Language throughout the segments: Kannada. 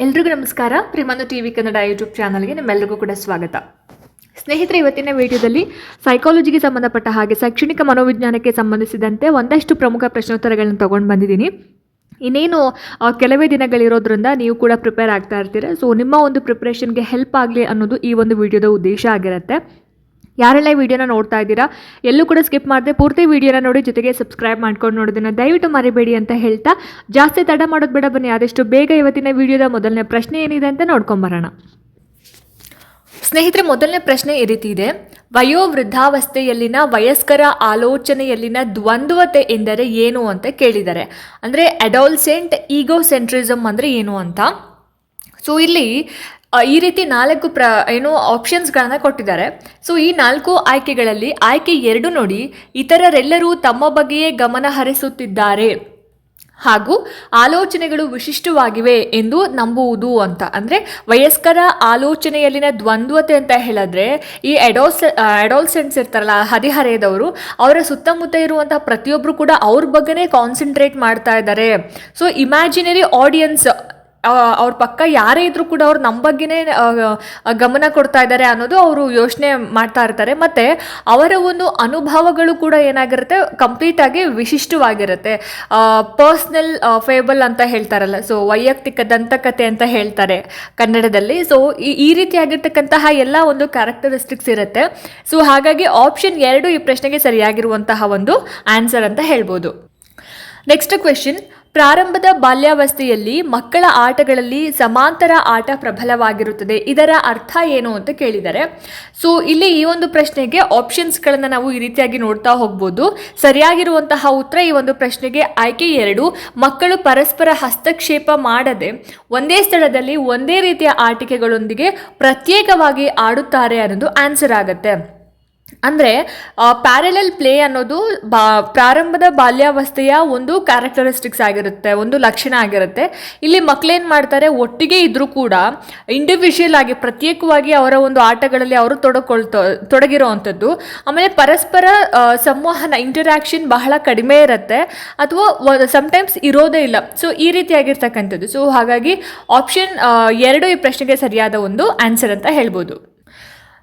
ಎಲ್ರಿಗೂ ನಮಸ್ಕಾರ. ಪ್ರೇಮಾನು ಟಿವಿ ಕನ್ನಡ ಯೂಟ್ಯೂಬ್ ಚಾನಲ್ಗೆ ನಿಮ್ಮೆಲ್ಲರಿಗೂ ಕೂಡ ಸ್ವಾಗತ. ಸ್ನೇಹಿತರೆ, ಇವತ್ತಿನ ವಿಡಿಯೋದಲ್ಲಿ ಸೈಕಾಲಜಿಗೆ ಸಂಬಂಧಪಟ್ಟ ಹಾಗೆ ಶೈಕ್ಷಣಿಕ ಮನೋವಿಜ್ಞಾನಕ್ಕೆ ಸಂಬಂಧಿಸಿದಂತೆ ಒಂದಷ್ಟು ಪ್ರಮುಖ ಪ್ರಶ್ನೋತ್ತರಗಳನ್ನು ತೊಗೊಂಡು ಬಂದಿದ್ದೀನಿ. ಇನ್ನೇನು ಕೆಲವೇ ದಿನಗಳಿರೋದ್ರಿಂದ ನೀವು ಕೂಡ ಪ್ರಿಪೇರ್ ಆಗ್ತಾ ಇರ್ತೀರ. ಸೊ ನಿಮ್ಮ ಒಂದು ಪ್ರಿಪ್ರೇಷನ್ಗೆ ಹೆಲ್ಪ್ ಆಗಲಿ ಅನ್ನೋದು ಈ ಒಂದು ವಿಡಿಯೋದ ಉದ್ದೇಶ ಆಗಿರುತ್ತೆ. ಯಾರೆಲ್ಲ ಈ ವಿಡಿಯೋನ ನೋಡ್ತಾ ಇದ್ದೀರಾ ಎಲ್ಲೂ ಕೂಡ ಸ್ಕಿಪ್ ಮಾಡದೆ ಪೂರ್ತಿ ವಿಡಿಯೋನ ನೋಡಿ, ಜೊತೆಗೆ ಸಬ್ಸ್ಕ್ರೈಬ್ ಮಾಡ್ಕೊಂಡು ನೋಡೋದನ್ನು ದಯವಿಟ್ಟು ಮರಿಬೇಡಿ ಅಂತ ಹೇಳ್ತಾ ಜಾಸ್ತಿ ತಡ ಮಾಡೋದು ಬೇಡ, ಬನ್ನಿ ಆದಷ್ಟು ಬೇಗ ಇವತ್ತಿನ ವಿಡಿಯೋದ ಮೊದಲನೇ ಪ್ರಶ್ನೆ ಏನಿದೆ ಅಂತ ನೋಡ್ಕೊಂಬರೋಣ. ಸ್ನೇಹಿತರೆ, ಮೊದಲನೇ ಪ್ರಶ್ನೆ ಈ ರೀತಿ ಇದೆ: ವಯೋವೃದ್ಧಾವಸ್ಥೆಯಲ್ಲಿನ ವಯಸ್ಕರ ಆಲೋಚನೆಯಲ್ಲಿನ ದ್ವಂದ್ವತೆ ಎಂದರೆ ಏನು ಅಂತ ಕೇಳಿದ್ದಾರೆ. ಅಂದರೆ ಅಡಾಲ್ಸೆಂಟ್ ಈಗೋಸೆಂಟ್ರಿಸಮ್ ಅಂದರೆ ಏನು ಅಂತ. ಸೊ ಇಲ್ಲಿ ಈ ರೀತಿ 4 ಆಪ್ಷನ್ಸ್ಗಳನ್ನು ಕೊಟ್ಟಿದ್ದಾರೆ. ಸೊ ಈ 4 ಆಯ್ಕೆಗಳಲ್ಲಿ ಆಯ್ಕೆ 2 ನೋಡಿ, ಇತರರೆಲ್ಲರೂ ತಮ್ಮ ಬಗ್ಗೆಯೇ ಗಮನ ಹರಿಸುತ್ತಿದ್ದಾರೆ ಹಾಗೂ ಆಲೋಚನೆಗಳು ವಿಶಿಷ್ಟವಾಗಿವೆ ಎಂದು ನಂಬುವುದು ಅಂತ. ಅಂದರೆ ವಯಸ್ಕರ ಆಲೋಚನೆಯಲ್ಲಿನ ದ್ವಂದ್ವತೆ ಅಂತ ಹೇಳಿದ್ರೆ ಈ ಅಡಾಲ್ಸೆಂಟ್ಸ್ ಇರ್ತಾರಲ್ಲ, ಹದಿಹರೆಯದವರು, ಅವರ ಸುತ್ತಮುತ್ತ ಇರುವಂತಹ ಪ್ರತಿಯೊಬ್ಬರು ಕೂಡ ಅವ್ರ ಬಗ್ಗೆನೇ ಕಾನ್ಸಂಟ್ರೇಟ್ ಮಾಡ್ತಾ ಇದ್ದಾರೆ. ಸೊ ಇಮ್ಯಾಜಿನರಿ ಆಡಿಯನ್ಸ್, ಅವ್ರ ಪಕ್ಕ ಯಾರೇ ಇದ್ರೂ ಕೂಡ ಅವ್ರು ನಮ್ಮ ಬಗ್ಗೆನೇ ಗಮನ ಕೊಡ್ತಾ ಇದ್ದಾರೆ ಅನ್ನೋದು ಅವರು ಯೋಚನೆ ಮಾಡ್ತಾ ಇರ್ತಾರೆ. ಮತ್ತು ಅವರ ಒಂದು ಅನುಭವಗಳು ಕೂಡ ಏನಾಗಿರುತ್ತೆ, ಕಂಪ್ಲೀಟಾಗಿ ವಿಶಿಷ್ಟವಾಗಿರುತ್ತೆ. ಪರ್ಸ್ನಲ್ ಫೇಬಲ್ ಅಂತ ಹೇಳ್ತಾರಲ್ಲ, ಸೊ ವೈಯಕ್ತಿಕ ದಂತಕತೆ ಅಂತ ಹೇಳ್ತಾರೆ ಕನ್ನಡದಲ್ಲಿ. ಸೊ ಈ ರೀತಿಯಾಗಿರ್ತಕ್ಕಂತಹ ಎಲ್ಲ ಒಂದು ಕ್ಯಾರೆಕ್ಟರಿಸ್ಟಿಕ್ಸ್ ಇರುತ್ತೆ. ಸೊ ಹಾಗಾಗಿ ಆಪ್ಷನ್ 2 ಈ ಪ್ರಶ್ನೆಗೆ ಸರಿಯಾಗಿರುವಂತಹ ಒಂದು ಆನ್ಸರ್ ಅಂತ ಹೇಳ್ಬೋದು. ನೆಕ್ಸ್ಟ್ ಕ್ವೆಶ್ಚನ್: ಪ್ರಾರಂಭದ ಬಾಲ್ಯಾವಸ್ಥೆಯಲ್ಲಿ ಮಕ್ಕಳ ಆಟಗಳಲ್ಲಿ ಸಮಾಂತರ ಆಟ ಪ್ರಬಲವಾಗಿರುತ್ತದೆ, ಇದರ ಅರ್ಥ ಏನು ಅಂತ ಕೇಳಿದ್ದಾರೆ. ಸೊ ಇಲ್ಲಿ ಈ ಒಂದು ಪ್ರಶ್ನೆಗೆ ಆಪ್ಷನ್ಸ್ಗಳನ್ನು ನಾವು ಈ ರೀತಿಯಾಗಿ ನೋಡ್ತಾ ಹೋಗ್ಬೋದು. ಸರಿಯಾಗಿರುವಂತಹ ಉತ್ತರ ಈ ಒಂದು ಪ್ರಶ್ನೆಗೆ ಆಯ್ಕೆ 2: ಮಕ್ಕಳು ಪರಸ್ಪರ ಹಸ್ತಕ್ಷೇಪ ಮಾಡದೆ ಒಂದೇ ಸ್ಥಳದಲ್ಲಿ ಒಂದೇ ರೀತಿಯ ಆಟಿಕೆಗಳೊಂದಿಗೆ ಪ್ರತ್ಯೇಕವಾಗಿ ಆಡುತ್ತಾರೆ ಅನ್ನೋದು ಆನ್ಸರ್ ಆಗುತ್ತೆ. ಅಂದರೆ ಪ್ಯಾರಲಲ್ ಪ್ಲೇ ಅನ್ನೋದು ಪ್ರಾರಂಭದ ಬಾಲ್ಯಾವಸ್ಥೆಯ ಒಂದು ಕ್ಯಾರೆಕ್ಟರಿಸ್ಟಿಕ್ಸ್ ಆಗಿರುತ್ತೆ, ಒಂದು ಲಕ್ಷಣ ಆಗಿರುತ್ತೆ. ಇಲ್ಲಿ ಮಕ್ಕಳೇನು ಮಾಡ್ತಾರೆ, ಒಟ್ಟಿಗೆ ಇದ್ರೂ ಕೂಡ ಇಂಡಿವಿಜುವಲ್ ಆಗಿ ಪ್ರತ್ಯೇಕವಾಗಿ ಅವರ ಒಂದು ಆಟಗಳಲ್ಲಿ ಅವರು ತೊಡಗಿರೋ ಅಂಥದ್ದು. ಆಮೇಲೆ ಪರಸ್ಪರ ಸಂವಹನ, ಇಂಟರಾಕ್ಷನ್ ಬಹಳ ಕಡಿಮೆ ಇರುತ್ತೆ ಅಥವಾ ಸಮ್ಟೈಮ್ಸ್ ಇರೋದೇ ಇಲ್ಲ. ಸೊ ಈ ರೀತಿಯಾಗಿರ್ತಕ್ಕಂಥದ್ದು. ಸೊ ಹಾಗಾಗಿ ಆಪ್ಷನ್ 2 ಈ ಪ್ರಶ್ನೆಗೆ ಸರಿಯಾದ ಒಂದು ಆನ್ಸರ್ ಅಂತ ಹೇಳ್ಬೋದು.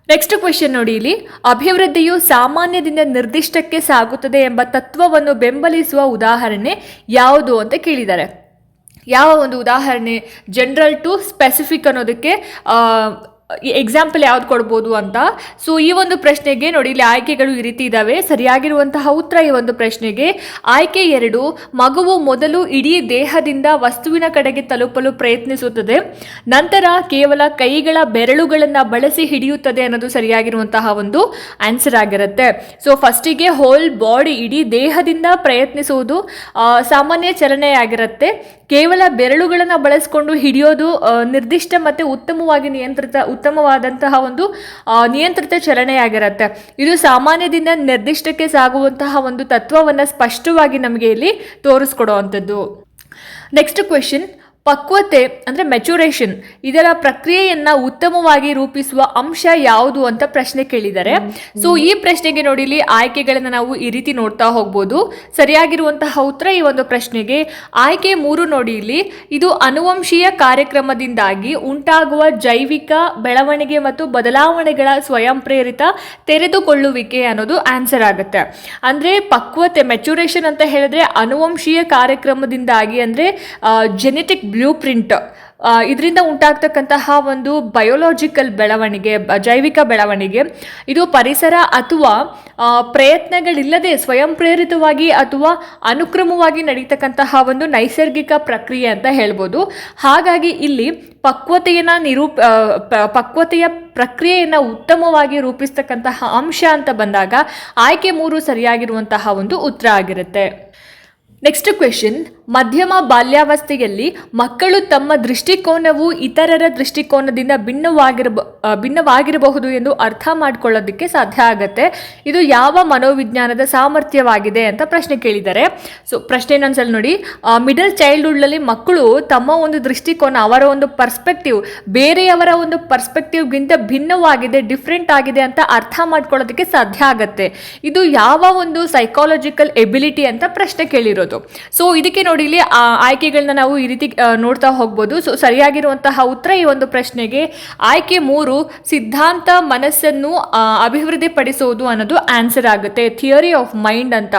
ನೆಕ್ಸ್ಟ್ ಕ್ವೆಶ್ಚನ್ ನೋಡಿ, ಇಲ್ಲಿ ಅಭಿವೃದ್ಧಿಯು ಸಾಮಾನ್ಯದಿಂದ ನಿರ್ದಿಷ್ಟಕ್ಕೆ ಸಾಗುತ್ತದೆ ಎಂಬ ತತ್ವವನ್ನು ಬೆಂಬಲಿಸುವ ಉದಾಹರಣೆ ಯಾವುದು ಅಂತ ಕೇಳಿದ್ದಾರೆ. ಯಾವ ಒಂದು ಉದಾಹರಣೆ, ಜನರಲ್ ಟು ಸ್ಪೆಸಿಫಿಕ್ ಅನ್ನೋದಕ್ಕೆ ಎಕ್ಸಾಂಪಲ್ ಯಾವ್ದು ಕೊಡ್ಬೋದು ಅಂತ. ಸೊ ಈ ಒಂದು ಪ್ರಶ್ನೆಗೆ ನೋಡಿ, ಇಲ್ಲಿ ಆಯ್ಕೆಗಳು ಈ ರೀತಿ ಇದ್ದಾವೆ. ಸರಿಯಾಗಿರುವಂತಹ ಉತ್ತರ ಈ ಒಂದು ಪ್ರಶ್ನೆಗೆ ಆಯ್ಕೆ 2: ಮಗುವು ಮೊದಲು ಇಡೀ ದೇಹದಿಂದ ವಸ್ತುವಿನ ಕಡೆಗೆ ತಲುಪಲು ಪ್ರಯತ್ನಿಸುತ್ತದೆ, ನಂತರ ಕೇವಲ ಕೈಗಳ ಬೆರಳುಗಳನ್ನು ಬಳಸಿ ಹಿಡಿಯುತ್ತದೆ ಅನ್ನೋದು ಸರಿಯಾಗಿರುವಂತಹ ಒಂದು ಆನ್ಸರ್ ಆಗಿರುತ್ತೆ. ಸೊ ಫಸ್ಟಿಗೆ ಹೋಲ್ ಬಾಡಿ, ಇಡೀ ದೇಹದಿಂದ ಪ್ರಯತ್ನಿಸುವುದು ಸಾಮಾನ್ಯ ಚಲನೆಯಾಗಿರುತ್ತೆ. ಕೇವಲ ಬೆರಳುಗಳನ್ನು ಬಳಸಿಕೊಂಡು ಹಿಡಿಯೋದು ನಿರ್ದಿಷ್ಟ ಮತ್ತು ಉತ್ತಮವಾದಂತಹ ಒಂದು ನಿಯಂತ್ರಿತ ಚಲನೆಯಾಗಿರುತ್ತೆ. ಇದು ಸಾಮಾನ್ಯದಿಂದ ನಿರ್ದಿಷ್ಟಕ್ಕೆ ಸಾಗುವಂತಹ ಒಂದು ತತ್ವವನ್ನು ಸ್ಪಷ್ಟವಾಗಿ ನಮಗೆ ಇಲ್ಲಿ ತೋರಿಸ್ಕೊಡುವಂಥದ್ದು. ನೆಕ್ಸ್ಟ್ ಕ್ವೆಶ್ಚನ್: ಪಕ್ವತೆ ಅಂದರೆ ಮೆಚುರೇಷನ್, ಇದರ ಪ್ರಕ್ರಿಯೆಯನ್ನು ಉತ್ತಮವಾಗಿ ರೂಪಿಸುವ ಅಂಶ ಯಾವುದು ಅಂತ ಪ್ರಶ್ನೆ ಕೇಳಿದ್ದಾರೆ. ಸೊ ಈ ಪ್ರಶ್ನೆಗೆ ನೋಡಿ, ಇಲ್ಲಿ ಆಯ್ಕೆಗಳನ್ನು ನಾವು ಈ ರೀತಿ ನೋಡ್ತಾ ಹೋಗ್ಬೋದು. ಸರಿಯಾಗಿರುವಂತಹ ಉತ್ತರ ಈ ಒಂದು ಪ್ರಶ್ನೆಗೆ ಆಯ್ಕೆ 3 ನೋಡಿ, ಇಲ್ಲಿ ಇದು ಅನುವಂಶೀಯ ಕಾರ್ಯಕ್ರಮದಿಂದಾಗಿ ಉಂಟಾಗುವ ಜೈವಿಕ ಬೆಳವಣಿಗೆ ಮತ್ತು ಬದಲಾವಣೆಗಳ ಸ್ವಯಂ ಪ್ರೇರಿತ ತೆರೆದುಕೊಳ್ಳುವಿಕೆ ಅನ್ನೋದು ಆನ್ಸರ್ ಆಗುತ್ತೆ. ಅಂದರೆ ಪಕ್ವತೆ, ಮೆಚುರೇಷನ್ ಅಂತ ಹೇಳಿದ್ರೆ ಅನುವಂಶೀಯ ಕಾರ್ಯಕ್ರಮದಿಂದಾಗಿ, ಅಂದರೆ ಜೆನೆಟಿಕ್ ಬ್ಲೂ ಪ್ರಿಂಟ್, ಇದರಿಂದ ಉಂಟಾಗ್ತಕ್ಕಂತಹ ಒಂದು ಬಯೋಲಾಜಿಕಲ್ ಬೆಳವಣಿಗೆ, ಜೈವಿಕ ಬೆಳವಣಿಗೆ. ಇದು ಪರಿಸರ ಅಥವಾ ಪ್ರಯತ್ನಗಳಿಲ್ಲದೆ ಸ್ವಯಂ ಪ್ರೇರಿತವಾಗಿ ಅಥವಾ ಅನುಕ್ರಮವಾಗಿ ನಡೀತಕ್ಕಂತಹ ಒಂದು ನೈಸರ್ಗಿಕ ಪ್ರಕ್ರಿಯೆ ಅಂತ ಹೇಳ್ಬೋದು. ಹಾಗಾಗಿ ಇಲ್ಲಿ ಪಕ್ವತೆಯ ಪ್ರಕ್ರಿಯೆಯನ್ನು ಉತ್ತಮವಾಗಿ ರೂಪಿಸ್ತಕ್ಕಂತಹ ಅಂಶ ಅಂತ ಬಂದಾಗ ಆಯ್ಕೆ 3 ಸರಿಯಾಗಿರುವಂತಹ ಒಂದು ಉತ್ತರ ಆಗಿರುತ್ತೆ. ನೆಕ್ಸ್ಟ್ ಕ್ವೆಶ್ಚನ್: ಮಧ್ಯಮ ಬಾಲ್ಯಾವಸ್ಥೆಯಲ್ಲಿ ಮಕ್ಕಳು ತಮ್ಮ ದೃಷ್ಟಿಕೋನವು ಇತರರ ದೃಷ್ಟಿಕೋನದಿಂದ ಭಿನ್ನವಾಗಿರಬಹುದು ಎಂದು ಅರ್ಥ ಮಾಡ್ಕೊಳ್ಳೋದಕ್ಕೆ ಸಾಧ್ಯ ಆಗುತ್ತೆ. ಇದು ಯಾವ ಮನೋವಿಜ್ಞಾನದ ಸಾಮರ್ಥ್ಯವಾಗಿದೆ ಅಂತ ಪ್ರಶ್ನೆ ಕೇಳಿದ್ದಾರೆ. ಸೊ ಪ್ರಶ್ನೆ ಇನ್ನೊಂದ್ಸಲ ನೋಡಿ, ಮಿಡಲ್ ಚೈಲ್ಡ್ಹುಡ್ನಲ್ಲಿ ಮಕ್ಕಳು ತಮ್ಮ ಒಂದು ದೃಷ್ಟಿಕೋನ, ಅವರ ಒಂದು ಪರ್ಸ್ಪೆಕ್ಟಿವ್ ಬೇರೆಯವರ ಒಂದು ಪರ್ಸ್ಪೆಕ್ಟಿವ್ಗಿಂತ ಭಿನ್ನವಾಗಿದೆ, ಡಿಫ್ರೆಂಟ್ ಆಗಿದೆ ಅಂತ ಅರ್ಥ ಮಾಡ್ಕೊಳ್ಳೋದಕ್ಕೆ ಸಾಧ್ಯ ಆಗುತ್ತೆ. ಇದು ಯಾವ ಒಂದು ಸೈಕಾಲಜಿಕಲ್ ಎಬಿಲಿಟಿ ಅಂತ ಪ್ರಶ್ನೆ ಕೇಳಿರೋದು. ಇರೋದು. ಸೊ ಇದಕ್ಕೆ ನೋಡಿ ಇಲ್ಲಿ ಆಯ್ಕೆಗಳನ್ನ ನಾವು ಈ ರೀತಿ ನೋಡ್ತಾ ಹೋಗ್ಬೋದು. ಸೊ ಸರಿಯಾಗಿರುವಂತಹ ಉತ್ತರ ಈ ಒಂದು ಪ್ರಶ್ನೆಗೆ ಆಯ್ಕೆ 3 ಸಿದ್ಧಾಂತ ಮನಸ್ಸನ್ನು ಅಭಿವೃದ್ಧಿಪಡಿಸುವುದು ಅನ್ನೋದು ಆನ್ಸರ್ ಆಗುತ್ತೆ. ಥಿಯರಿ ಆಫ್ ಮೈಂಡ್ ಅಂತ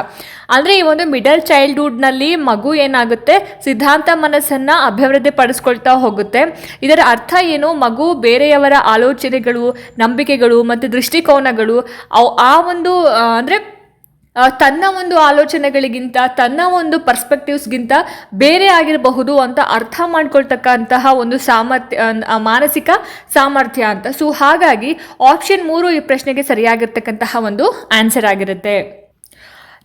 ಅಂದರೆ ಈ ಒಂದು ಮಿಡಲ್ ಚೈಲ್ಡ್ಹುಡ್ನಲ್ಲಿ ಮಗು ಏನಾಗುತ್ತೆ, ಸಿದ್ಧಾಂತ ಮನಸ್ಸನ್ನು ಅಭಿವೃದ್ಧಿ ಪಡಿಸ್ಕೊಳ್ತಾ ಹೋಗುತ್ತೆ. ಇದರ ಅರ್ಥ ಏನು, ಮಗು ಬೇರೆಯವರ ಆಲೋಚನೆಗಳು, ನಂಬಿಕೆಗಳು ಮತ್ತು ದೃಷ್ಟಿಕೋನಗಳು ಆ ಒಂದು ಅಂದರೆ ತನ್ನ ಒಂದು ಆಲೋಚನೆಗಳಿಗಿಂತ ತನ್ನ ಒಂದು ಪರ್ಸ್ಪೆಕ್ಟಿವ್ಸ್ಗಿಂತ ಬೇರೆ ಆಗಿರಬಹುದು ಅಂತ ಅರ್ಥ ಮಾಡ್ಕೊಳ್ತಕ್ಕಂತಹ ಒಂದು ಮಾನಸಿಕ ಸಾಮರ್ಥ್ಯ ಅಂತ. ಸೊ ಹಾಗಾಗಿ ಆಪ್ಷನ್ 3 ಈ ಪ್ರಶ್ನೆಗೆ ಸರಿಯಾಗಿರ್ತಕ್ಕಂತಹ ಒಂದು ಆನ್ಸರ್ ಆಗಿರುತ್ತೆ.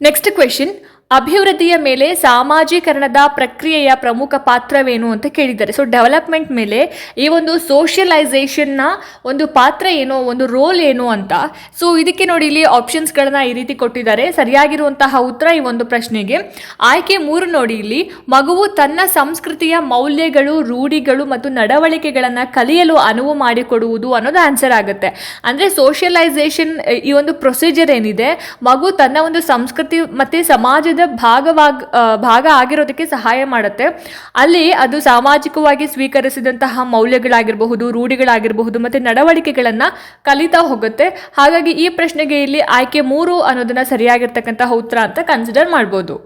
ನೆಕ್ಸ್ಟ್ ಕ್ವೆಶನ್, ಅಭಿವೃದ್ಧಿಯ ಮೇಲೆ ಸಾಮಾಜೀಕರಣದ ಪ್ರಕ್ರಿಯೆಯ ಪ್ರಮುಖ ಪಾತ್ರವೇನು ಅಂತ ಕೇಳಿದ್ದಾರೆ. ಸೊ ಡೆವಲಪ್ಮೆಂಟ್ ಮೇಲೆ ಈ ಒಂದು ಸೋಷಿಯಲೈಸೇಷನ್ನ ಒಂದು ಪಾತ್ರ ಏನು, ಒಂದು ರೋಲ್ ಏನು ಅಂತ. ಸೊ ಇದಕ್ಕೆ ನೋಡಿ ಇಲ್ಲಿ ಆಪ್ಷನ್ಸ್ಗಳನ್ನ ಈ ರೀತಿ ಕೊಟ್ಟಿದ್ದಾರೆ. ಸರಿಯಾಗಿರುವಂತಹ ಉತ್ತರ ಈ ಒಂದು ಪ್ರಶ್ನೆಗೆ ಆಯ್ಕೆ 3 ನೋಡಿ ಇಲ್ಲಿ, ಮಗುವು ತನ್ನ ಸಂಸ್ಕೃತಿಯ ಮೌಲ್ಯಗಳು, ರೂಢಿಗಳು ಮತ್ತು ನಡವಳಿಕೆಗಳನ್ನು ಕಲಿಯಲು ಅನುವು ಮಾಡಿಕೊಡುವುದು ಅನ್ನೋದು ಆನ್ಸರ್ ಆಗುತ್ತೆ. ಅಂದರೆ ಸೋಷಿಯಲೈಸೇಷನ್ ಈ ಒಂದು ಪ್ರೊಸೀಜರ್ ಏನಿದೆ, ಮಗು ತನ್ನ ಒಂದು ಸಂಸ್ಕೃತಿ ಮತ್ತು ಸಮಾಜದ ಭಾಗ ಆಗಿರೋದಕ್ಕೆ ಸಹಾಯ ಮಾಡುತ್ತೆ. ಅಲ್ಲಿ ಅದು ಸಾಮಾಜಿಕವಾಗಿ ಸ್ವೀಕರಿಸಿದಂತಹ ಮೌಲ್ಯಗಳಾಗಿರಬಹುದು, ರೂಢಿಗಳಾಗಿರಬಹುದು ಮತ್ತು ನಡವಳಿಕೆಗಳನ್ನು ಕಲಿತಾ ಹೋಗುತ್ತೆ. ಹಾಗಾಗಿ ಈ ಪ್ರಶ್ನೆಗೆ ಇಲ್ಲಿ ಆಯ್ಕೆ 3 ಅನ್ನೋದನ್ನ ಸರಿಯಾಗಿರ್ತಕ್ಕಂತಹ ಉತ್ತರ ಅಂತ ಕನ್ಸಿಡರ್ ಮಾಡ್ಬೋದು.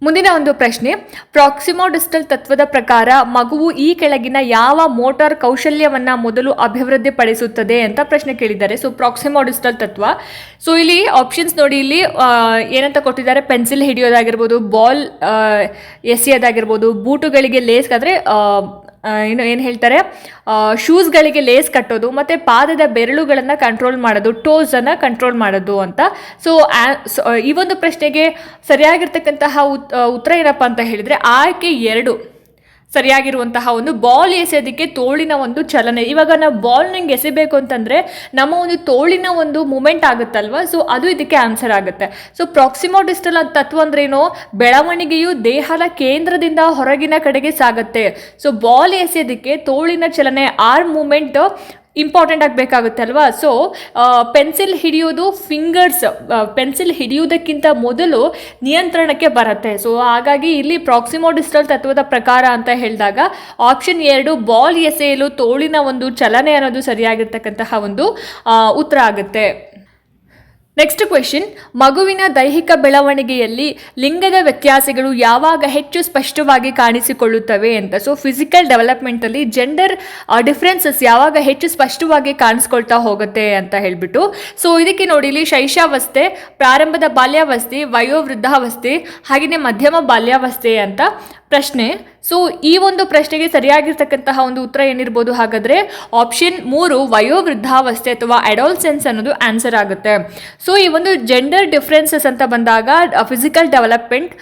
ಮುಂದಿನ ಒಂದು ಪ್ರಶ್ನೆ, ಪ್ರಾಕ್ಸಿಮೋಡಿಸ್ಟಲ್ ತತ್ವದ ಪ್ರಕಾರ ಮಗುವು ಈ ಕೆಳಗಿನ ಯಾವ ಮೋಟಾರ್ ಕೌಶಲ್ಯವನ್ನು ಮೊದಲು ಅಭಿವೃದ್ಧಿಪಡಿಸುತ್ತದೆ ಅಂತ ಪ್ರಶ್ನೆ ಕೇಳಿದ್ದಾರೆ. ಸೊ ಪ್ರಾಕ್ಸಿಮೋಡಿಸ್ಟಲ್ ತತ್ವ, ಸೊ ಇಲ್ಲಿ ಆಪ್ಷನ್ಸ್ ನೋಡಿ ಇಲ್ಲಿ ಏನಂತ ಕೊಟ್ಟಿದ್ದಾರೆ, ಪೆನ್ಸಿಲ್ ಹಿಡಿಯೋದಾಗಿರ್ಬೋದು, ಬಾಲ್ ಎಸೆಯೋದಾಗಿರ್ಬೋದು, ಬೂಟುಗಳಿಗೆ ಲೇಸ್ ಅಂದರೆ ಏನು ಹೇಳ್ತಾರೆ, ಶೂಸ್ಗಳಿಗೆ ಲೇಸ್ ಕಟ್ಟೋದು, ಮತ್ತು ಪಾದದ ಬೆರಳುಗಳನ್ನು ಕಂಟ್ರೋಲ್ ಮಾಡೋದು, ಟೋಸನ್ನು ಕಂಟ್ರೋಲ್ ಮಾಡೋದು ಅಂತ. ಸೊ ಈ ಒಂದು ಪ್ರಶ್ನೆಗೆ ಸರಿಯಾಗಿರ್ತಕ್ಕಂತಹ ಉತ್ತರ ಏನಪ್ಪ ಅಂತ ಹೇಳಿದರೆ ಆಯ್ಕೆ 2 ಸರಿಯಾಗಿರುವಂತಹ ಒಂದು ಬಾಲ್ ಎಸೆಯೋದಕ್ಕೆ ತೋಳಿನ ಒಂದು ಚಲನೆ. ಇವಾಗ ನಾವು ಬಾಲ್ ನಂಗೆ ಎಸೆಬೇಕು ಅಂತಂದರೆ ನಮ್ಮ ಒಂದು ತೋಳಿನ ಒಂದು ಮೂಮೆಂಟ್ ಆಗುತ್ತಲ್ವ, ಸೊ ಅದು ಇದಕ್ಕೆ ಆನ್ಸರ್ ಆಗುತ್ತೆ. ಸೊ ಪ್ರಾಕ್ಸಿಮೋಡಿಸ್ಟಲ್ ತತ್ವ ಅಂದ್ರೇನು, ಬೆಳವಣಿಗೆಯು ದೇಹದ ಕೇಂದ್ರದಿಂದ ಹೊರಗಿನ ಕಡೆಗೆ ಸಾಗುತ್ತೆ. ಸೊ ಬಾಲ್ ಎಸೆಯೋದಕ್ಕೆ ತೋಳಿನ ಚಲನೆ, ಆರ್ಮ್ ಮೂಮೆಂಟ್ ಇಂಪಾರ್ಟೆಂಟ್ ಆಗಬೇಕಾಗುತ್ತೆ ಅಲ್ವಾ. ಸೊ ಪೆನ್ಸಿಲ್ ಹಿಡಿಯೋದು ಪೆನ್ಸಿಲ್ ಹಿಡಿಯುವುದಕ್ಕಿಂತ ಮೊದಲು ನಿಯಂತ್ರಣಕ್ಕೆ ಬರುತ್ತೆ. ಸೊ ಹಾಗಾಗಿ ಇಲ್ಲಿ ಪ್ರಾಕ್ಸಿಮೋಡಿಸ್ಟಲ್ ತತ್ವದ ಪ್ರಕಾರ ಅಂತ ಹೇಳಿದಾಗ ಆಪ್ಷನ್ 2 ಬಾಲ್ ಎಸೆಯಲು ತೋಳಿನ ಒಂದು ಚಲನೆ ಅನ್ನೋದು ಸರಿಯಾಗಿರ್ತಕ್ಕಂತಹ ಒಂದು ಉತ್ತರ ಆಗುತ್ತೆ. ನೆಕ್ಸ್ಟ್ ಕ್ವೆಶನ್, ಮಗುವಿನ ದೈಹಿಕ ಬೆಳವಣಿಗೆಯಲ್ಲಿ ಲಿಂಗದ ವ್ಯತ್ಯಾಸಗಳು ಯಾವಾಗ ಹೆಚ್ಚು ಸ್ಪಷ್ಟವಾಗಿ ಕಾಣಿಸಿಕೊಳ್ಳುತ್ತವೆ ಅಂತ. ಸೊ ಫಿಸಿಕಲ್ ಡೆವಲಪ್ಮೆಂಟಲ್ಲಿ ಜೆಂಡರ್ ಡಿಫ್ರೆನ್ಸಸ್ ಯಾವಾಗ ಹೆಚ್ಚು ಸ್ಪಷ್ಟವಾಗಿ ಕಾಣಿಸ್ಕೊಳ್ತಾ ಹೋಗುತ್ತೆ ಅಂತ ಹೇಳಿಬಿಟ್ಟು. ಸೊ ಇದಕ್ಕೆ ನೋಡಿ ಇಲ್ಲಿ ಶೈಶಾವಸ್ಥೆ, ಪ್ರಾರಂಭದ ಬಾಲ್ಯಾವಸ್ಥೆ, ವಯೋವೃದ್ಧಾವಸ್ಥೆ, ಹಾಗೆಯೇ ಮಧ್ಯಮ ಬಾಲ್ಯಾವಸ್ಥೆ ಅಂತ ಪ್ರಶ್ನೆ. ಸೊ ಈ ಒಂದು ಪ್ರಶ್ನೆಗೆ ಸರಿಯಾಗಿರ್ತಕ್ಕಂತಹ ಒಂದು ಉತ್ತರ ಏನಿರ್ಬೋದು ಹಾಗಾದರೆ ಆಪ್ಷನ್ 3 ವಯೋವೃದ್ಧಾವಸ್ಥೆ ಅಥವಾ ಅಡಾಲ್ಸೆನ್ಸ್ ಅನ್ನೋದು ಆನ್ಸರ್ ಆಗುತ್ತೆ. ಸೊ ಈ ಒಂದು ಜೆಂಡರ್ ಡಿಫ್ರೆನ್ಸಸ್ ಅಂತ ಬಂದಾಗ ಫಿಸಿಕಲ್ ಡೆವಲಪ್ಮೆಂಟ್,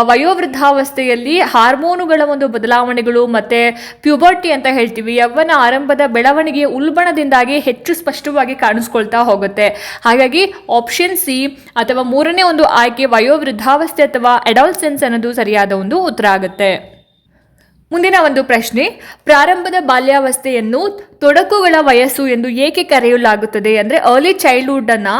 ವಯೋವೃದ್ಧಾವಸ್ಥೆಯಲ್ಲಿ ಹಾರ್ಮೋನುಗಳ ಒಂದು ಬದಲಾವಣೆಗಳು ಮತ್ತು ಪ್ಯೂಬರ್ಟಿ ಅಂತ ಹೇಳ್ತೀವಿ, ಯೌವನ ಆರಂಭದ ಬೆಳವಣಿಗೆಯ ಉಲ್ಬಣದಿಂದಾಗಿ ಹೆಚ್ಚು ಸ್ಪಷ್ಟವಾಗಿ ಕಾಣಿಸ್ಕೊಳ್ತಾ ಹೋಗುತ್ತೆ. ಹಾಗಾಗಿ ಆಪ್ಷನ್ ಸಿ ಅಥವಾ 3ನೇ ಒಂದು ಆಯ್ಕೆ ವಯೋವೃದ್ಧಾವಸ್ಥೆ ಅಥವಾ ಅಡಾಲ್ಸೆನ್ಸ್ ಅನ್ನೋದು ಸರಿಯಾದ ಒಂದು ಉತ್ತರ ಆಗುತ್ತೆ. ಮುಂದಿನ ಒಂದು ಪ್ರಶ್ನೆ, ಪ್ರಾರಂಭದ ಬಾಲ್ಯಾವಸ್ಥೆಯನ್ನು ತೊಡಕುಗಳ ವಯಸ್ಸು ಎಂದು ಏಕೆ ಕರೆಯಲಾಗುತ್ತದೆ, ಅಂದರೆ ಅರ್ಲಿ ಚೈಲ್ಡ್ಹುಡ್ಡನ್ನು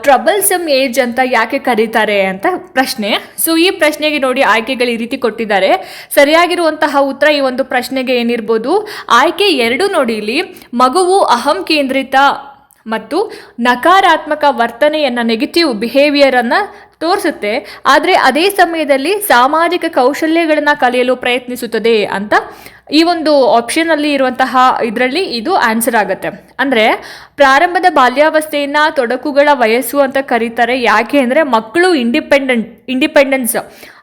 ಟ್ರಬಲ್ಸಮ್ ಏಜ್ ಅಂತ ಯಾಕೆ ಕರೀತಾರೆ ಅಂತ ಪ್ರಶ್ನೆ. ಸೊ ಈ ಪ್ರಶ್ನೆಗೆ ನೋಡಿ ಆಯ್ಕೆಗಳು ಈ ರೀತಿ ಕೊಟ್ಟಿದ್ದಾರೆ. ಸರಿಯಾಗಿರುವಂತಹ ಉತ್ತರ ಈ ಒಂದು ಪ್ರಶ್ನೆಗೆ ಏನಿರ್ಬೋದು, ಆಯ್ಕೆ 2 ನೋಡಿ ಇಲ್ಲಿ, ಮಗುವು ಅಹಂ ಕೇಂದ್ರಿತ ಮತ್ತು ನಕಾರಾತ್ಮಕ ವರ್ತನೆಯನ್ನು, ನೆಗೆಟಿವ್ ಬಿಹೇವಿಯರನ್ನು ತೋರಿಸುತ್ತೆ, ಆದರೆ ಅದೇ ಸಮಯದಲ್ಲಿ ಸಾಮಾಜಿಕ ಕೌಶಲ್ಯಗಳನ್ನು ಕಲಿಯಲು ಪ್ರಯತ್ನಿಸುತ್ತದೆ ಅಂತ ಈ ಒಂದು ಆಪ್ಷನಲ್ಲಿ ಇರುವಂತಹ ಇದರಲ್ಲಿ ಇದು ಆನ್ಸರ್ ಆಗುತ್ತೆ. ಅಂದರೆ ಪ್ರಾರಂಭದ ಬಾಲ್ಯಾವಸ್ಥೆಯನ್ನು ತೊಡಕುಗಳ ವಯಸ್ಸು ಅಂತ ಕರೀತಾರೆ. ಯಾಕೆ ಅಂದರೆ ಮಕ್ಕಳು ಇಂಡಿಪೆಂಡೆನ್ಸ್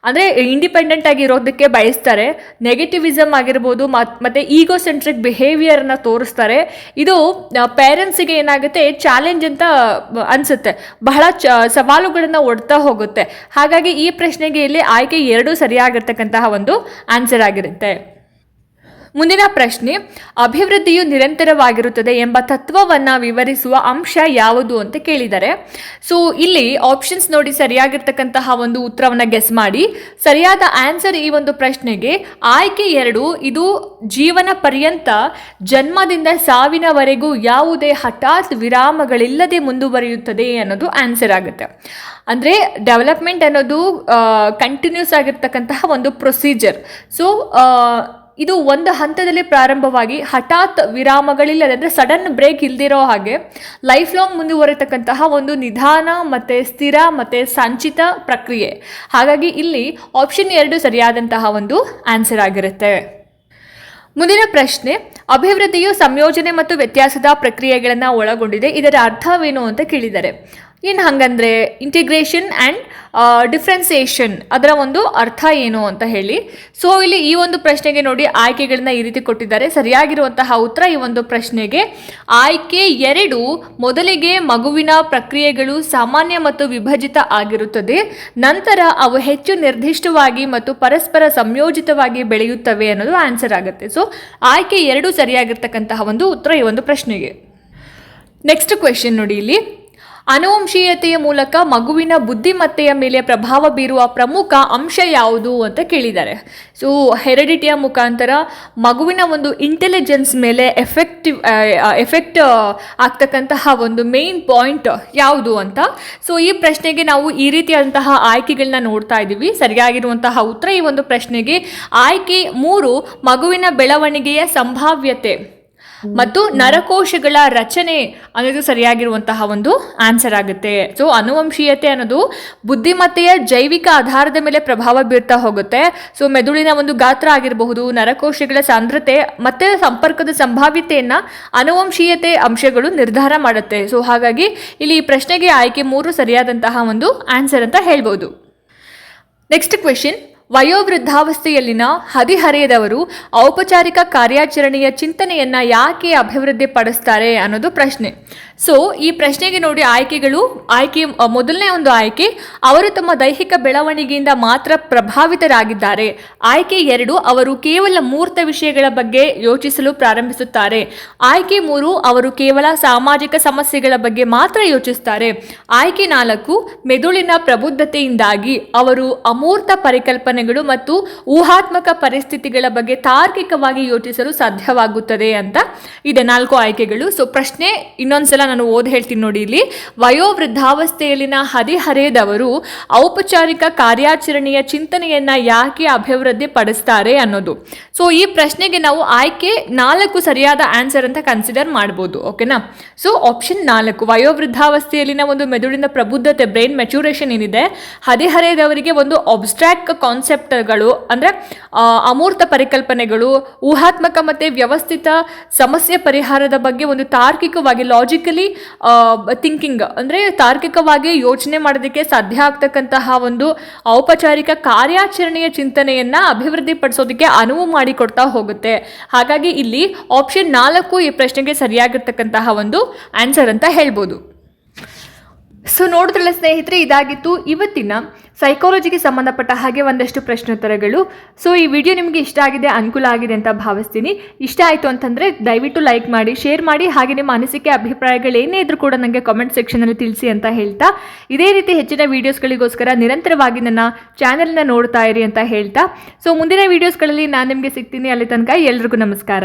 ಅಂದರೆ ಇಂಡಿಪೆಂಡೆಂಟ್ ಆಗಿರೋದಕ್ಕೆ ಬಯಸ್ತಾರೆ. ನೆಗೆಟಿವಿಸಮ್ ಆಗಿರ್ಬೋದು ಮತ್ತು ಈಗೋಸೆಂಟ್ರಿಕ್ ಬಿಹೇವಿಯರನ್ನು ತೋರಿಸ್ತಾರೆ. ಇದು ಪೇರೆಂಟ್ಸಿಗೆ ಏನಾಗುತ್ತೆ, ಚಾಲೆಂಜ್ ಅಂತ ಅನಿಸುತ್ತೆ, ಬಹಳ ಸವಾಲುಗಳನ್ನು ಒಡ್ತಾ ಹೋಗುತ್ತೆ. ಹಾಗಾಗಿ ಈ ಪ್ರಶ್ನೆಗೆ ಇಲ್ಲಿ ಆಯ್ಕೆ 2 ಸರಿಯಾಗಿರ್ತಕ್ಕಂತಹ ಒಂದು ಆನ್ಸರ್ ಆಗಿರುತ್ತೆ. ಮುಂದಿನ ಪ್ರಶ್ನೆ, ಅಭಿವೃದ್ಧಿಯು ನಿರಂತರವಾಗಿರುತ್ತದೆ ಎಂಬ ತತ್ವವನ್ನು ವಿವರಿಸುವ ಅಂಶ ಯಾವುದು ಅಂತ ಕೇಳಿದ್ದಾರೆ. ಸೊ ಇಲ್ಲಿ ಆಪ್ಷನ್ಸ್ ನೋಡಿ ಸರಿಯಾಗಿರ್ತಕ್ಕಂತಹ ಒಂದು ಉತ್ತರವನ್ನು ಗೆಸ್ ಮಾಡಿ. ಸರಿಯಾದ ಆನ್ಸರ್ ಈ ಒಂದು ಪ್ರಶ್ನೆಗೆ ಆಯ್ಕೆ 2, ಇದು ಜೀವನ ಪರ್ಯಂತ ಜನ್ಮದಿಂದ ಸಾವಿನವರೆಗೂ ಯಾವುದೇ ಹಠಾತ್ ವಿರಾಮಗಳಿಲ್ಲದೆ ಮುಂದುವರಿಯುತ್ತದೆ ಅನ್ನೋದು ಆನ್ಸರ್ ಆಗುತ್ತೆ. ಅಂದರೆ ಡೆವಲಪ್ಮೆಂಟ್ ಅನ್ನೋದು ಕಂಟಿನ್ಯೂಸ್ ಆಗಿರ್ತಕ್ಕಂತಹ ಒಂದು ಪ್ರೊಸೀಜರ್. ಸೊ ಇದು ಒಂದು ಹಂತದಲ್ಲಿ ಪ್ರಾರಂಭವಾಗಿ ಹಠಾತ್ ವಿರಾಮಗಳಿಲ್ಲದೆ, ಅಂದರೆ ಸಡನ್ ಬ್ರೇಕ್ ಇಲ್ದಿರೋ ಹಾಗೆ ಲೈಫ್ ಲಾಂಗ್ ಮುಂದುವರಿತಕ್ಕಂತಹ ಒಂದು ನಿಧಾನ ಮತ್ತು ಸ್ಥಿರ ಮತ್ತು ಸಂಚಿತ ಪ್ರಕ್ರಿಯೆ. ಹಾಗಾಗಿ ಇಲ್ಲಿ ಆಪ್ಷನ್ 2 ಸರಿಯಾದಂತಹ ಒಂದು ಆನ್ಸರ್ ಆಗಿರುತ್ತೆ. ಮುಂದಿನ ಪ್ರಶ್ನೆ, ಅಭಿವೃದ್ಧಿಯು ಸಂಯೋಜನೆ ಮತ್ತು ವ್ಯತ್ಯಾಸದ ಪ್ರಕ್ರಿಯೆಗಳನ್ನು ಒಳಗೊಂಡಿದೆ, ಇದರ ಅರ್ಥವೇನು ಅಂತ ಕೇಳಿದ್ದಾರೆ. ಏನು ಹಾಗಂದರೆ ಇಂಟಿಗ್ರೇಷನ್ ಆ್ಯಂಡ್ ಡಿಫ್ರೆನ್ಸಿಯೇಷನ್, ಅದರ ಒಂದು ಅರ್ಥ ಏನು ಅಂತ ಹೇಳಿ. ಸೊ ಇಲ್ಲಿ ಈ ಒಂದು ಪ್ರಶ್ನೆಗೆ ನೋಡಿ ಆಯ್ಕೆಗಳನ್ನ ಈ ರೀತಿ ಕೊಟ್ಟಿದ್ದಾರೆ. ಸರಿಯಾಗಿರುವಂತಹ ಉತ್ತರ ಈ ಒಂದು ಪ್ರಶ್ನೆಗೆ ಆಯ್ಕೆ 2, ಮೊದಲಿಗೆ ಮಗುವಿನ ಪ್ರಕ್ರಿಯೆಗಳು ಸಾಮಾನ್ಯ ಮತ್ತು ವಿಭಜಿತ ಆಗಿರುತ್ತದೆ, ನಂತರ ಅವು ಹೆಚ್ಚು ನಿರ್ದಿಷ್ಟವಾಗಿ ಮತ್ತು ಪರಸ್ಪರ ಸಂಯೋಜಿತವಾಗಿ ಬೆಳೆಯುತ್ತವೆ ಅನ್ನೋದು ಆನ್ಸರ್ ಆಗುತ್ತೆ. ಸೊ ಆಯ್ಕೆ 2 ಸರಿಯಾಗಿರ್ತಕ್ಕಂತಹ ಒಂದು ಉತ್ತರ ಈ ಒಂದು ಪ್ರಶ್ನೆಗೆ. ನೆಕ್ಸ್ಟ್ ಕ್ವೆಶ್ಚನ್ ನೋಡಿ, ಇಲ್ಲಿ ಅನುವಂಶೀಯತೆಯ ಮೂಲಕ ಮಗುವಿನ ಬುದ್ಧಿಮತ್ತೆಯ ಮೇಲೆ ಪ್ರಭಾವ ಬೀರುವ ಪ್ರಮುಖ ಅಂಶ ಯಾವುದು ಅಂತ ಕೇಳಿದ್ದಾರೆ. ಸೊ ಹೆರಿಡಿಟಿಯ ಮುಖಾಂತರ ಮಗುವಿನ ಒಂದು ಇಂಟೆಲಿಜೆನ್ಸ್ ಮೇಲೆ ಎಫೆಕ್ಟ್ ಆಗ್ತಕ್ಕಂತಹ ಒಂದು ಮೇನ್ ಪಾಯಿಂಟ್ ಯಾವುದು ಅಂತ. ಸೊ ಈ ಪ್ರಶ್ನೆಗೆ ನಾವು ಈ ರೀತಿಯಾದಂತಹ ಆಯ್ಕೆಗಳನ್ನ ನೋಡ್ತಾ ಇದ್ದೀವಿ. ಸರಿಯಾಗಿರುವಂತಹ ಉತ್ತರ ಈ ಒಂದು ಪ್ರಶ್ನೆಗೆ ಆಯ್ಕೆ 3, ಮಗುವಿನ ಬೆಳವಣಿಗೆಯ ಸಂಭಾವ್ಯತೆ ಮತ್ತು ನರಕೋಶಗಳ ರಚನೆ ಅನ್ನೋದು ಸರಿಯಾಗಿರುವಂತಹ ಒಂದು ಆನ್ಸರ್ ಆಗುತ್ತೆ. ಸೊ ಅನುವಂಶೀಯತೆ ಅನ್ನೋದು ಬುದ್ಧಿಮತ್ತೆಯ ಜೈವಿಕ ಆಧಾರದ ಮೇಲೆ ಪ್ರಭಾವ ಬೀರ್ತಾ ಹೋಗುತ್ತೆ. ಸೊ ಮೆದುಳಿನ ಒಂದು ಗಾತ್ರ ಆಗಿರಬಹುದು, ನರಕೋಶಗಳ ಸಾಂದ್ರತೆ ಮತ್ತು ಸಂಪರ್ಕದ ಸಂಭಾವ್ಯತೆಯನ್ನು ಅನುವಂಶೀಯತೆ ಅಂಶಗಳು ನಿರ್ಧಾರ ಮಾಡುತ್ತೆ. ಸೊ ಹಾಗಾಗಿ ಇಲ್ಲಿ ಈ ಪ್ರಶ್ನೆಗೆ ಆಯ್ಕೆ 3 ಸರಿಯಾದಂತಹ ಒಂದು ಆನ್ಸರ್ ಅಂತ ಹೇಳ್ಬೋದು. ನೆಕ್ಸ್ಟ್ ಕ್ವೆಶ್ಚನ್, ವಯೋವೃದ್ಧಾವಸ್ಥೆಯಲ್ಲಿನ ಹದಿಹರೆಯದವರು ಔಪಚಾರಿಕ ಕಾರ್ಯಾಚರಣೆಯ ಚಿಂತನೆಯನ್ನು ಯಾಕೆ ಅಭಿವೃದ್ಧಿಪಡಿಸ್ತಾರೆ ಅನ್ನೋದು ಪ್ರಶ್ನೆ. ಸೊ ಈ ಪ್ರಶ್ನೆಗೆ ನೋಡಿ ಮೊದಲನೇ ಒಂದು ಆಯ್ಕೆ, ಅವರು ತಮ್ಮ ದೈಹಿಕ ಬೆಳವಣಿಗೆಯಿಂದ ಮಾತ್ರ ಪ್ರಭಾವಿತರಾಗಿದ್ದಾರೆ. ಆಯ್ಕೆ 2, ಅವರು ಕೇವಲ ಮೂರ್ತ ವಿಷಯಗಳ ಬಗ್ಗೆ ಯೋಚಿಸಲು ಪ್ರಾರಂಭಿಸುತ್ತಾರೆ. ಆಯ್ಕೆ 3, ಅವರು ಕೇವಲ ಸಾಮಾಜಿಕ ಸಮಸ್ಯೆಗಳ ಬಗ್ಗೆ ಮಾತ್ರ ಯೋಚಿಸುತ್ತಾರೆ. ಆಯ್ಕೆ 4, ಮೆದುಳಿನ ಪ್ರಬುದ್ಧತೆಯಿಂದಾಗಿ ಅವರು ಅಮೂರ್ತ ಪರಿಕಲ್ಪನೆಗಳು ಮತ್ತು ಊಹಾತ್ಮಕ ಪರಿಸ್ಥಿತಿಗಳ ಬಗ್ಗೆ ತಾರ್ಕಿಕವಾಗಿ ಯೋಚಿಸಲು ಸಾಧ್ಯವಾಗುತ್ತದೆ ಅಂತ ಇದೆ 4 ಆಯ್ಕೆಗಳು. ಸೊ ಪ್ರಶ್ನೆ ಇನ್ನೊಂದ್ಸಲ ನಾನು ಹೇಳ್ತೀನಿ ನೋಡಿ, ಇಲ್ಲಿ ವಯೋವೃದ್ಧಾವಸ್ಥೆಯಲ್ಲಿನ ಹದಿಹರೆಯದವರು ಔಪಚಾರಿಕ ಕಾರ್ಯಾಚರಣೆಯ ಚಿಂತನೆಯನ್ನ ಯಾಕೆ ಅಭಿವೃದ್ಧಿ ಪಡಿಸ್ತಾರೆ ಅನ್ನೋದು. ಸೊ ಈ ಪ್ರಶ್ನೆಗೆ ನಾವು ಆಯ್ಕೆ 4 ಸರಿಯಾದ ಆನ್ಸರ್ ಅಂತ ಕನ್ಸಿಡರ್ ಮಾಡ್ಬೋದು. ಓಕೆನಾ. ಸೊ ಆಪ್ಷನ್ 4, ವಯೋವೃದ್ಧಾವಸ್ಥೆಯಲ್ಲಿನ ಒಂದು ಮೆದುಳಿನ ಪ್ರಬುದ್ಧತೆ, ಬ್ರೈನ್ ಮೆಚುರೇಷನ್ ಏನಿದೆ, ಹದಿಹರೆಯದವರಿಗೆ ಒಂದು ಅಬ್ಸ್ಟ್ರಾಕ್ಟ್ ಕಾನ್ಸೆಪ್ಟ್ಗಳು ಅಂದರೆ ಅಮೂರ್ತ ಪರಿಕಲ್ಪನೆಗಳು, ಊಹಾತ್ಮಕ ಮತ್ತು ವ್ಯವಸ್ಥಿತ ಸಮಸ್ಯೆ ಪರಿಹಾರದ ಬಗ್ಗೆ ಒಂದು ತಾರ್ಕಿಕವಾಗಿ ಲಾಜಿಕಲಿ ಥಿಂಕಿಂಗ್ ಅಂದರೆ ತಾರ್ಕಿಕವಾಗಿ ಯೋಚನೆ ಮಾಡೋದಕ್ಕೆ ಸಾಧ್ಯ ಆಗ್ತಕ್ಕಂತಹ ಒಂದು ಔಪಚಾರಿಕ ಕಾರ್ಯಾಚರಣೆಯ ಚಿಂತನೆಯನ್ನು ಅಭಿವೃದ್ಧಿಪಡಿಸೋದಕ್ಕೆ ಅನುವು ಮಾಡಿಕೊಡ್ತಾ ಹೋಗುತ್ತೆ. ಹಾಗಾಗಿ ಇಲ್ಲಿ ಆಪ್ಷನ್ 4 ಈ ಪ್ರಶ್ನೆಗೆ ಸರಿಯಾಗಿರ್ತಕ್ಕಂತಹ ಒಂದು ಆನ್ಸರ್ ಅಂತ ಹೇಳ್ಬೋದು. ಸೊ ನೋಡಿದ್ರಲ್ಲ ಸ್ನೇಹಿತರೆ, ಇದಾಗಿತ್ತು ಇವತ್ತಿನ ಸೈಕಾಲಜಿಗೆ ಸಂಬಂಧಪಟ್ಟ ಹಾಗೆ ಒಂದಷ್ಟು ಪ್ರಶ್ನೋತ್ತರಗಳು. ಸೊ ಈ ವಿಡಿಯೋ ನಿಮಗೆ ಇಷ್ಟ ಆಗಿದೆ, ಅನುಕೂಲ ಆಗಿದೆ ಅಂತ ಭಾವಿಸ್ತೀನಿ. ಇಷ್ಟ ಆಯಿತು ಅಂತಂದರೆ ದಯವಿಟ್ಟು ಲೈಕ್ ಮಾಡಿ, ಶೇರ್ ಮಾಡಿ, ಹಾಗೆ ನಿಮ್ಮ ಅನಿಸಿಕೆ ಅಭಿಪ್ರಾಯಗಳು ಏನೇ ಇದ್ರೂ ಕೂಡ ನನಗೆ ಕಾಮೆಂಟ್ ಸೆಕ್ಷನಲ್ಲಿ ತಿಳಿಸಿ ಅಂತ ಹೇಳ್ತಾ, ಇದೇ ರೀತಿ ಹೆಚ್ಚಿನ ವೀಡಿಯೋಸ್ಗಳಿಗೋಸ್ಕರ ನಿರಂತರವಾಗಿ ನನ್ನ ಚಾನೆಲ್ನ ನೋಡ್ತಾ ಇರಿ ಅಂತ ಹೇಳ್ತಾ, ಸೊ ಮುಂದಿನ ವೀಡಿಯೋಸ್ಗಳಲ್ಲಿ ನಾನು ನಿಮಗೆ ಸಿಗ್ತೀನಿ. ಅಲ್ಲಿ ತನಕ ಎಲ್ರಿಗೂ ನಮಸ್ಕಾರ.